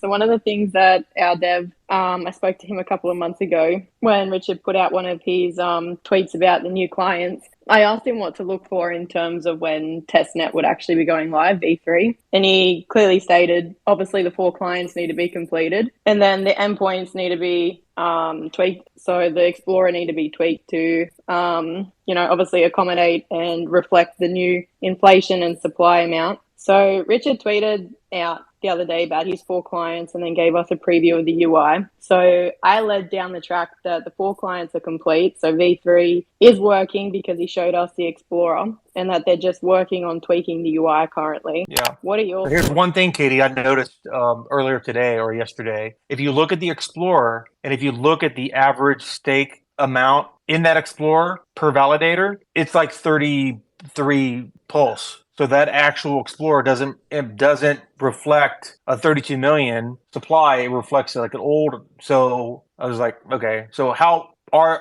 So one of the things that our dev, I spoke to him a couple of months ago when Richard put out one of his tweets about the new clients. I asked him what to look for in terms of when testnet would actually be going live, V3. And he clearly stated, obviously the 4 clients need to be completed. And then the endpoints need to be tweaked. So the Explorer need to be tweaked to, obviously accommodate and reflect the new inflation and supply amount. So Richard tweeted out the other day about his 4 clients and then gave us a preview of the UI. So I led down the track that the 4 clients are complete. So V3 is working because he showed us the Explorer and that they're just working on tweaking the UI currently. Yeah. What are your Here's thoughts? one thing, Katie, I noticed earlier today or yesterday. If you look at the Explorer and if you look at the average stake amount in that Explorer per validator, it's like 33 pulse. So that actual Explorer doesn't reflect a 32 million supply. It reflects like an old. So I was like, okay, so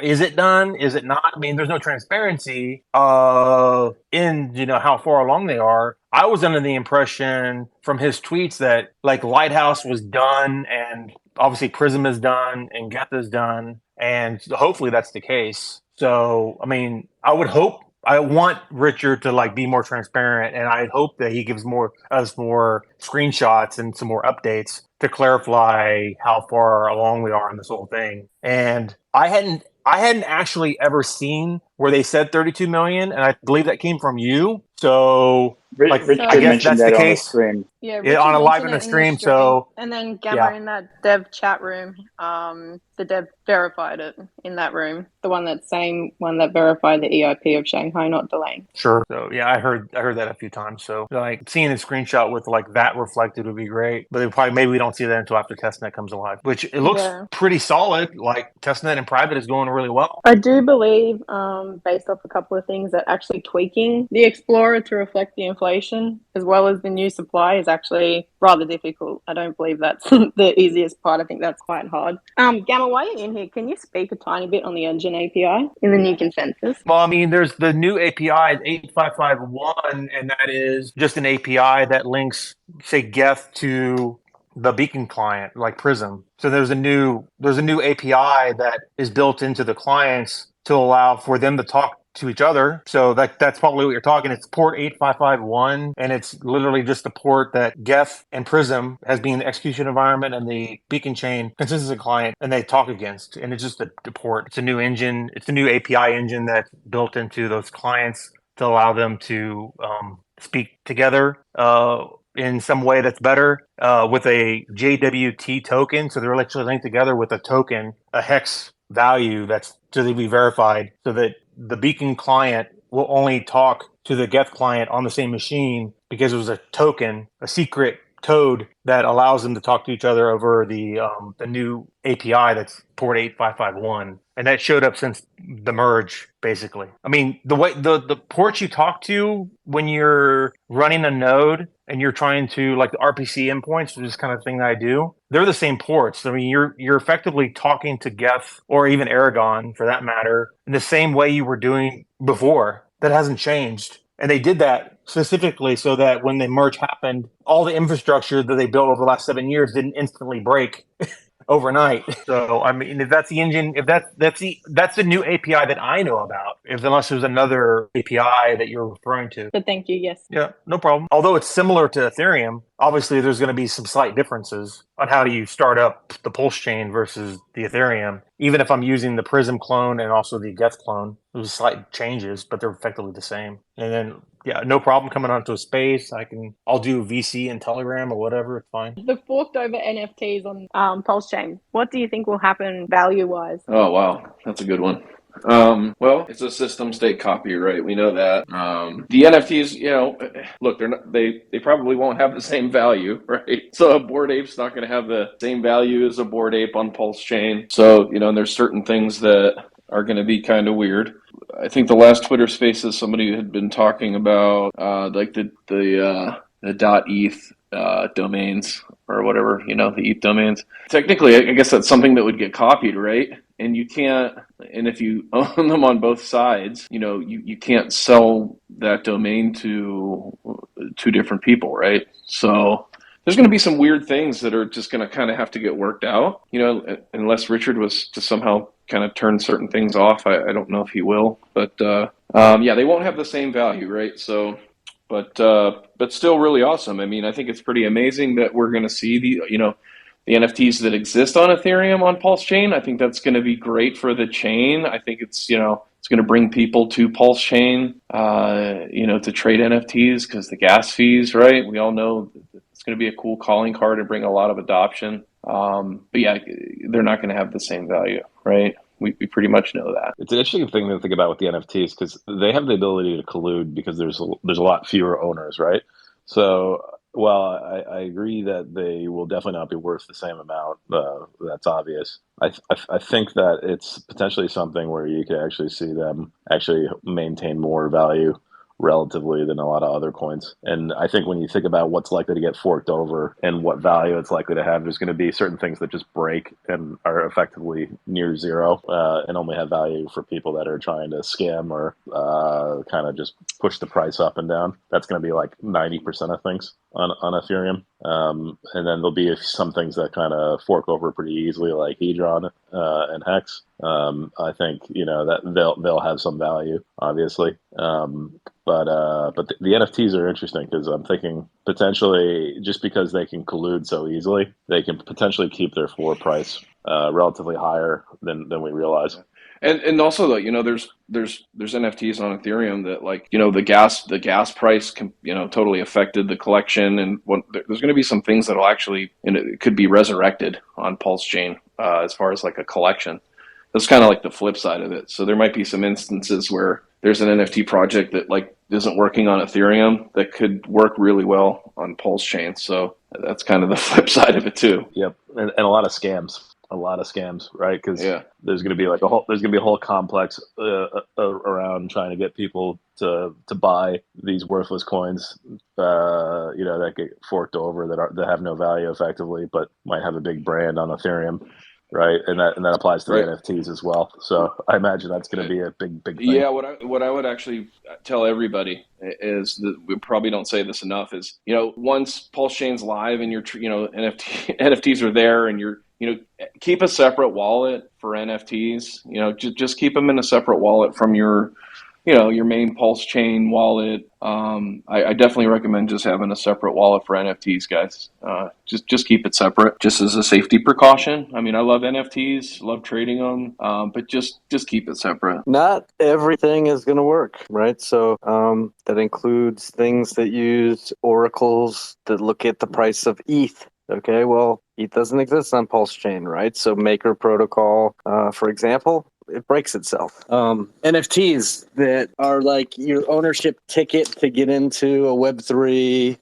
is it done? Is it not? I mean, there's no transparency in how far along they are. I was under the impression from his tweets that like Lighthouse was done and obviously Prism is done and Geth is done, and hopefully that's the case. So I mean, I want Richard to like be more transparent, and I hope that he gives us more screenshots and some more updates to clarify how far along we are in this whole thing. And I hadn't actually ever seen where they said 32 million, and I believe that came from you. So like I Richard guess mentioned that's the that on the case. stream. Yeah, Yeah, Richard on a live mentioned in the it in the stream. stream, So and then Gamma yeah, in that dev chat room, the dev verified it in that room. The one that verified the EIP of Shanghai not delaying. sure. So yeah, I heard that a few times. So like seeing a screenshot with like that reflected would be great. But maybe we don't see that until after testnet comes alive, which it looks Yeah. pretty solid. Like testnet and private is going really well. I do believe, based off a couple of things, that actually tweaking the Explorer to reflect the inflation as well as the new supply is actually rather difficult. I don't believe that's the easiest part. I think that's quite hard. Gamma, while you're in here, can you speak a tiny bit on the engine API in the new consensus? Well, I mean, there's the new API 8551, and that is just an API that links, say, Geth to the Beacon client, like Prism. So there's a new API that is built into the clients to allow for them to talk to each other. So that's probably what you're talking. It's port 8551, and it's literally just the port that Geth and Prism has been the execution environment and the Beacon chain consensus client, and they talk against. And it's just the port. It's a new engine. It's a new API engine that's built into those clients to allow them to speak together in some way that's better with a JWT token. So they're actually linked together with a token, a hex value that's to be verified, so that the Beacon client will only talk to the Geth client on the same machine because it was a token, a secret code that allows them to talk to each other over the new API that's port 8551. And that showed up since the merge, basically. I mean, the way the ports you talk to when you're running a node and you're trying to, like the RPC endpoints, which is kind of thing that I do, they're the same ports. I mean, you're effectively talking to Geth or even Aragon for that matter in the same way you were doing before. That hasn't changed. And they did that specifically so that when the merge happened, all the infrastructure that they built over the last 7 years didn't instantly break overnight. So I mean, if that's the engine, if that's the new API that I know about. If unless there's another API that you're referring to. But thank you, yes. Yeah, no problem. Although it's similar to Ethereum, obviously there's going to be some slight differences on how do you start up the Pulse chain versus the Ethereum. Even if I'm using the Prism clone and also the Geth clone, there's slight changes, but they're effectively the same. And then, yeah, no problem coming onto a space. I'll do VC and Telegram or whatever. It's fine. The forked over NFTs on Pulse Chain, what do you think will happen value-wise? Oh, wow. That's a good one. Well, it's a system state copyright. We know that. The NFTs, look, they probably won't have the same value, right? So a Bored Ape's not going to have the same value as a Bored Ape on Pulse Chain. So, and there's certain things that are going to be kind of weird. I think the last Twitter Spaces, somebody had been talking about, like the .eth domains or whatever, the ETH domains. Technically, I guess that's something that would get copied, right? And you can't, and if you own them on both sides, you can't sell that domain to two different people, right? So there's going to be some weird things that are just going to kind of have to get worked out, unless Richard was to somehow kind of turn certain things off. I don't know if he will, but yeah, they won't have the same value, right? So, but still really awesome. I mean, I think it's pretty amazing that we're going to see the NFTs that exist on Ethereum on Pulse Chain. I think that's going to be great for the chain. I think it's going to bring people to Pulse Chain, to trade NFTs because the gas fees, right? We all know it's going to be a cool calling card and bring a lot of adoption. But yeah, they're not going to have the same value, right? We pretty much know that. It's an interesting thing to think about with the NFTs because they have the ability to collude because there's a lot fewer owners, right? So while I agree that they will definitely not be worth the same amount, that's obvious. I think that it's potentially something where you could actually see them actually maintain more value relatively than a lot of other coins. And I think when you think about what's likely to get forked over and what value it's likely to have, there's going to be certain things that just break and are effectively near zero and only have value for people that are trying to scam or kind of just push the price up and down. That's going to be like 90% of things on Ethereum. And then there'll be some things that kind of fork over pretty easily, like Hedron and Hex. I think that they'll have some value, obviously. But the NFTs are interesting because I'm thinking potentially just because they can collude so easily, they can potentially keep their floor price relatively higher than we realize. And also though, there's NFTs on Ethereum that the gas price totally affected the collection, and there's going to be some things that'll actually it could be resurrected on Pulse Chain as far as like a collection. That's kind of like the flip side of it. So there might be some instances where there's an NFT project that isn't working on Ethereum that could work really well on Pulse Chain. So that's kind of the flip side of it too. Yep, and a lot of scams. Right? Because there's going to be a whole complex around trying to get people to buy these worthless coins, that get forked over that have no value effectively, but might have a big brand on Ethereum. Right, and that applies to the NFTs as well. So I imagine that's going to be a big thing. Yeah, what I would actually tell everybody is that we probably don't say this enough is once Pulse Chain's live and your NFTs are there and you're keep a separate wallet for NFTs. Just keep them in a separate wallet from your main Pulse Chain wallet. I definitely recommend just having a separate wallet for NFTs, guys. Just keep it separate, just as a safety precaution. I mean, I love NFTs, love trading them, but just keep it separate. Not everything is going to work, right? So that includes things that use oracles that look at the price of ETH. Okay, well, ETH doesn't exist on Pulse Chain, right? So Maker Protocol, for example, it breaks itself. NFTs that are like your ownership ticket to get into a Web3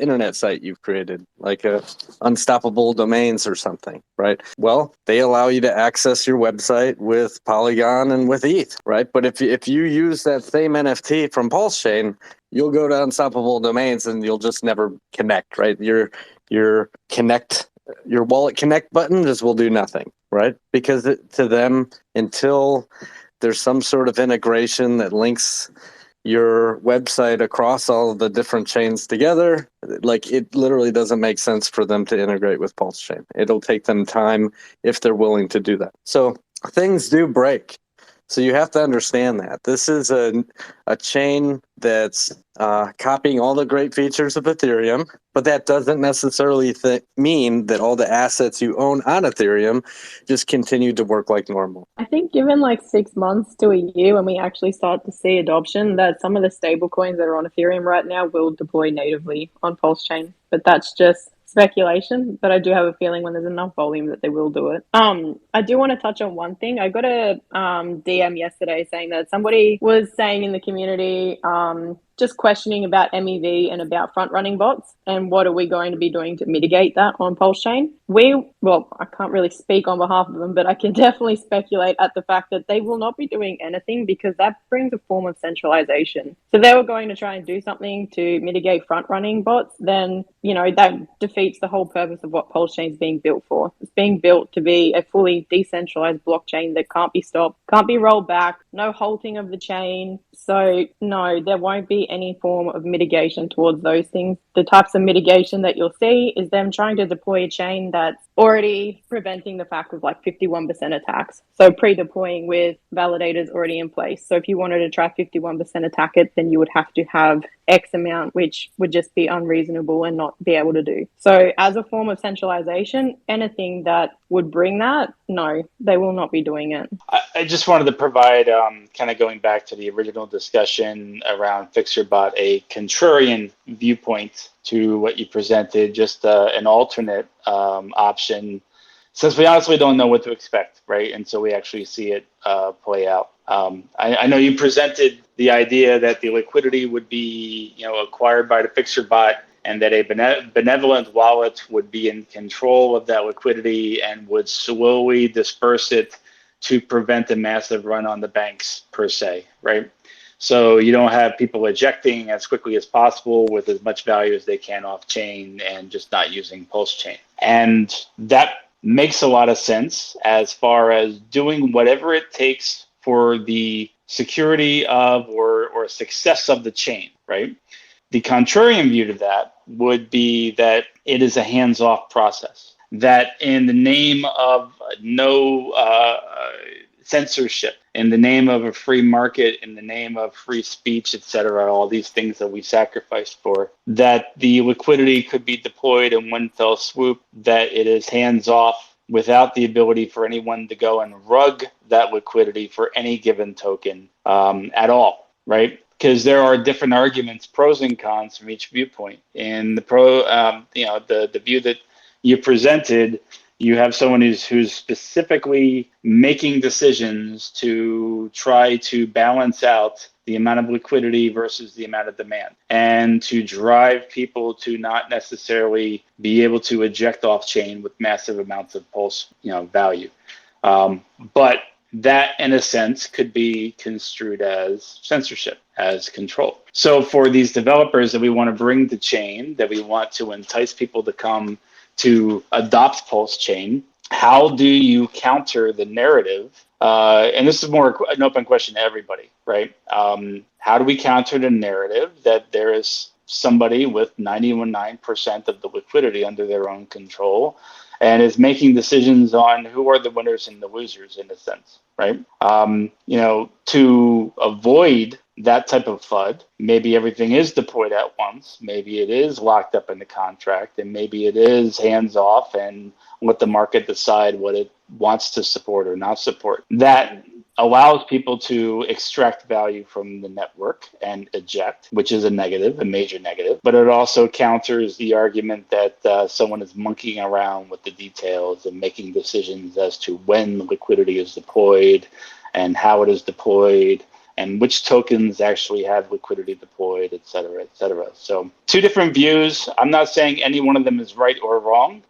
internet site you've created, like a Unstoppable Domains or something, right? Well, they allow you to access your website with Polygon and with ETH, right? But if you use that same NFT from Pulse Chain, you'll go to Unstoppable Domains and you'll just never connect, right? Your wallet connect button just will do nothing, right? Because to them, until there's some sort of integration that links your website across all of the different chains together, it literally doesn't make sense for them to integrate with Pulse Chain. It'll take them time if they're willing to do that. So things do break. So you have to understand that. This is a chain that's copying all the great features of Ethereum, but that doesn't necessarily mean that all the assets you own on Ethereum just continue to work like normal. I think given 6 months to a year when we actually start to see adoption, that some of the stable coins that are on Ethereum right now will deploy natively on Pulse Chain. But that's just speculation, but I do have a feeling when there's enough volume that they will do it. I do want to touch on one thing. I got a DM yesterday saying that somebody was saying in the community, just questioning about MEV and about front-running bots and what are we going to be doing to mitigate that on Pulse Chain. I can't really speak on behalf of them, but I can definitely speculate at the fact that they will not be doing anything because that brings a form of centralization. So they were going to try and do something to mitigate front-running bots, then, that defeats the whole purpose of what Pulse Chain is being built for. It's being built to be a fully decentralized blockchain that can't be stopped, can't be rolled back, no halting of the chain. So no, there won't be any form of mitigation towards those things. The types of mitigation that you'll see is them trying to deploy a chain that's already preventing the fact of like 51% attacks. So pre-deploying with validators already in place. So if you wanted to try 51% attack it, then you would have to have X amount, which would just be unreasonable and not be able to do. So as a form of centralization, anything that would bring that, no, they will not be doing it. I just wanted to provide, kind of going back to the original discussion around FixerBot, a contrarian viewpoint to what you presented, just an alternate option, since we honestly don't know what to expect, right? Until we actually see it play out. I know you presented the idea that the liquidity would be, acquired by the FixerBot, and that a benevolent wallet would be in control of that liquidity and would slowly disperse it to prevent a massive run on the banks per se, right? So you don't have people ejecting as quickly as possible with as much value as they can off chain and just not using Pulse Chain. And that makes a lot of sense as far as doing whatever it takes for the security of or success of the chain, right? The contrarian view to that would be that it is a hands-off process, that in the name of no censorship, in the name of a free market, in the name of free speech, et cetera, all these things that we sacrificed for, that the liquidity could be deployed in one fell swoop, that it is hands-off without the ability for anyone to go and rug that liquidity for any given token at all, right? Because there are different arguments, pros and cons from each viewpoint. And the the view that you presented, you have someone who's specifically making decisions to try to balance out the amount of liquidity versus the amount of demand, and to drive people to not necessarily be able to eject off chain with massive amounts of pulse, value. But that, in a sense, could be construed as censorship, as control. So for these developers that we want to bring to chain, that we want to entice people to come to adopt Pulse Chain, how do you counter the narrative? And this is more an open question to everybody, right? How do we counter the narrative that there is somebody with 99% of the liquidity under their own control and is making decisions on who are the winners and the losers, in a sense, right? To avoid that type of FUD, maybe everything is deployed at once, maybe it is locked up in the contract, and maybe it is hands off and let the market decide what it wants to support or not support. That allows people to extract value from the network and eject, which is a major negative. But it also counters the argument that someone is monkeying around with the details and making decisions as to when liquidity is deployed and how it is deployed and which tokens actually have liquidity deployed, et cetera, et cetera. So two different views. I'm not saying any one of them is right or wrong.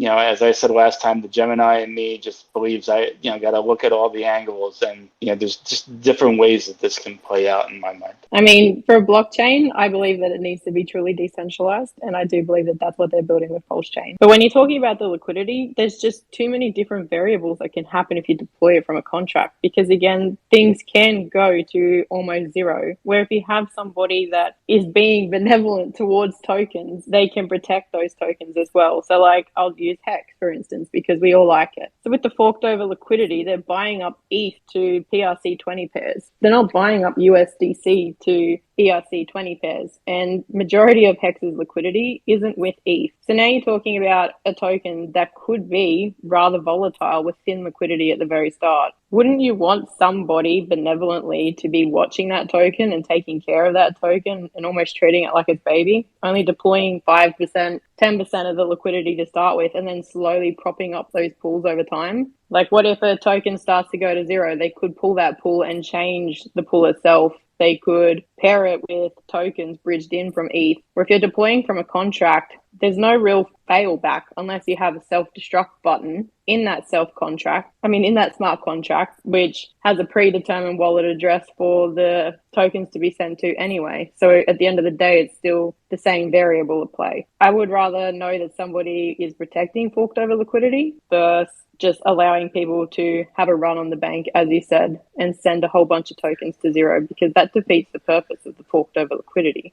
As I said last time, the Gemini in me just believes I got to look at all the angles, and there's just different ways that this can play out in my mind. I mean, for a blockchain, I believe that it needs to be truly decentralized, and I do believe that that's what they're building with Pulse Chain. But when you're talking about the liquidity, there's just too many different variables that can happen if you deploy it from a contract, because again, things can go to almost zero, where if you have somebody that is being benevolent towards tokens, they can protect those tokens as well. So like, I'll use Hex, for instance, because we all like it. So with the forked over liquidity, they're buying up ETH to PRC20 pairs. They're not buying up USDC to ERC20 pairs, and majority of Hex's liquidity isn't with ETH. So now you're talking about a token that could be rather volatile with thin liquidity at the very start. Wouldn't you want somebody benevolently to be watching that token and taking care of that token and almost treating it like its baby, only deploying 5%, 10% of the liquidity to start with, and then slowly propping up those pools over time? Like, what if a token starts to go to zero? They could pull that pool and change the pool itself. They could pair it with tokens bridged in from ETH. Or if you're deploying from a contract, there's no real fail back unless you have a self-destruct button in that in that smart contract, which has a predetermined wallet address for the tokens to be sent to anyway. So at the end of the day, it's still the same variable at play. I would rather know that somebody is protecting forked over liquidity versus just allowing people to have a run on the bank, as you said, and send a whole bunch of tokens to zero, because that defeats the purpose of the forked over liquidity.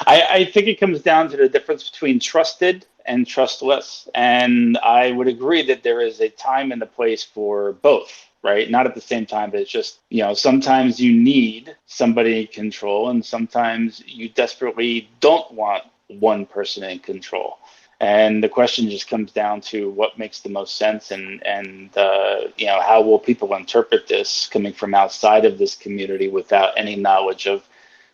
I think it comes down to the difference between trusted and trustless. And I would agree that there is a time and a place for both, right? Not at the same time, but it's just, sometimes you need somebody in control and sometimes you desperately don't want one person in control. And the question just comes down to what makes the most sense and how will people interpret this coming from outside of this community without any knowledge of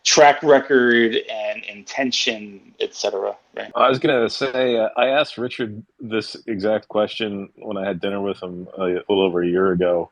track record and intention, etc. Right? I was going to say, I asked Richard this exact question when I had dinner with him a little over a year ago,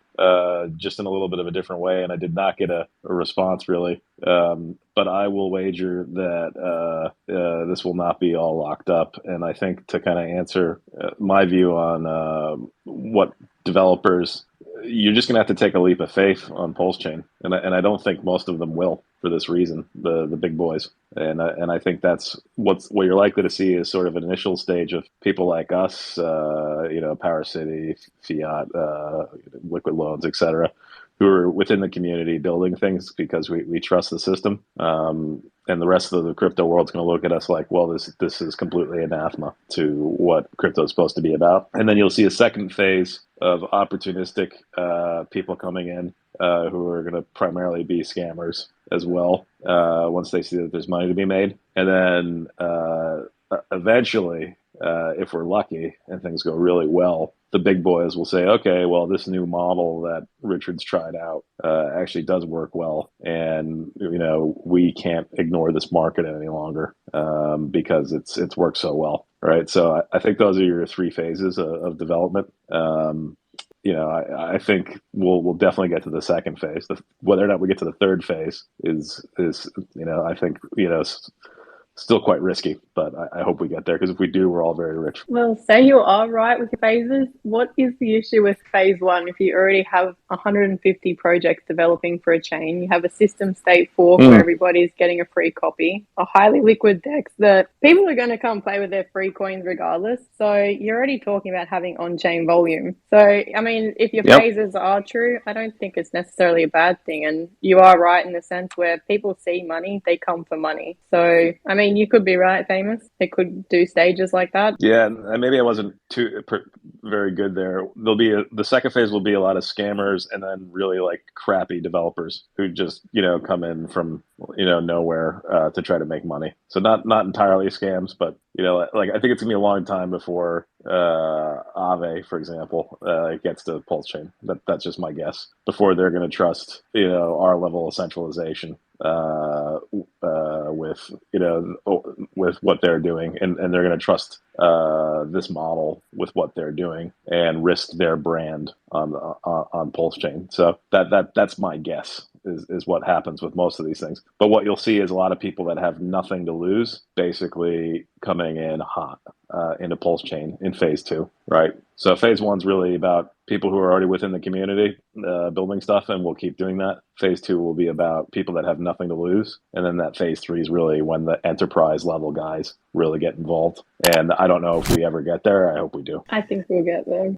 just in a little bit of a different way, and I did not get a response really. But I will wager that this will not be all locked up. And I think to kind of answer my view on what developers, you're just going to have to take a leap of faith on Pulsechain, and I don't think most of them will for this reason, the big boys, and I think that's what you're likely to see is sort of an initial stage of people like us, Power City, Fiat, Liquid Loans, etc., who are within the community building things because we trust the system. And the rest of the crypto world's going to look at us like, well, this is completely anathema to what crypto is supposed to be about. And then you'll see a second phase of opportunistic people coming in who are going to primarily be scammers as well once they see that there's money to be made. And then eventually, if we're lucky and things go really well, the big boys will say, okay, well, this new model that Richard's tried out actually does work well. And, we can't ignore this market any longer because it's worked so well. Right. So I think those are your three phases of development. I think we'll definitely get to the second phase. Whether or not we get to the third phase is I think, still quite risky, but I hope we get there, because if we do, we're all very rich. Well, say you are right with your phases. What is the issue with phase one? If you already have 150 projects developing for a chain, you have a system state fork where everybody's getting a free copy, a highly liquid DEX that people are going to come play with their free coins regardless. So you're already talking about having on-chain volume. So, if your phases are true, I don't think it's necessarily a bad thing. And you are right in the sense where people see money, they come for money. So, you could be right, Famous. They could do stages like that. Yeah, and maybe I wasn't very good there. The second phase will be a lot of scammers and then really like crappy developers who just come in from nowhere to try to make money. So not entirely scams, but I think it's gonna be a long time before Aave, for example, gets to Pulsechain. That's just my guess. Before they're going to trust our level of centralization with what they're doing, and they're going to trust this model with what they're doing and risk their brand on Pulsechain. So that's my guess is what happens with most of these things. But what you'll see is a lot of people that have nothing to lose basically coming in hot into Pulsechain in phase two, right? So phase one's really about people who are already within the community building stuff, and we'll keep doing that. Phase two will be about people that have nothing to lose. And then that phase three is really when the enterprise level guys really get involved. And I don't know if we ever get there. I hope we do. I think we'll get there.